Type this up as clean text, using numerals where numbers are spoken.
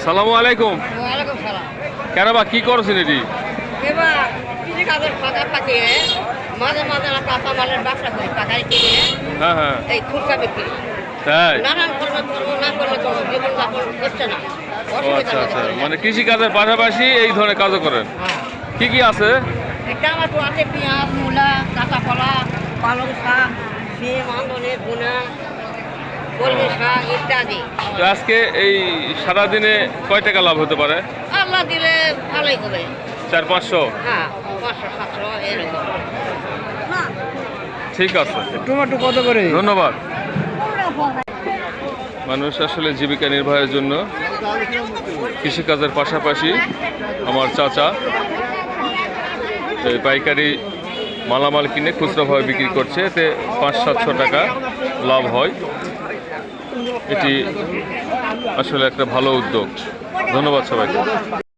সালামু আলাইকুম। ওয়ালাইকুম সালাম। কেন বা কি করছেন এটি? এবার কৃষি কাজের ফাঁকা পাকিয়ে মাঝে মাঝে আমরা কাঁচা মালের ব্যবসা করি, পাকাই কিনে হ্যাঁ হ্যাঁ, এই খুচরা বিক্রি। তাই? নানান করবে করবো, না করলে তো জীবনযাপন হচ্ছে না। ও অসুবিধা আচ্ছা আচ্ছা, হচ্ছে। মানে কৃষি কাজের পাশাপাশি এই ধরনের কাজও করেন। হ্যাঁ, কি কি আছে? এটা আমার তো আছে পেঁয়াজ, মূলা, কাঁচা কলা, পালং শাক, শিম, আন্দনের গুনা, কলমি শাক ইত্যাদি। তো আজকে এই সারাদিনে কয় টাকা লাভ হতে পারে? আল্লাহ দিলে ভালোই হবে। 400-500? হ্যাঁ, 500-700 এরকম। ঠিক আছে, টমেটো কত করে? ধন্যবাদ। মানুষ আসলে জীবিকা নির্বাহের জন্য কৃষিকাজের পাশাপাশি আমার চাচা এই পাইকারি মালামাল কিনে খুচরাভাবে বিক্রি করছে, এতে 500-700 টাকা লাভ হয়। এটি আসলে একটা ভালো উদ্যোগ। ধন্যবাদ সবাইকে।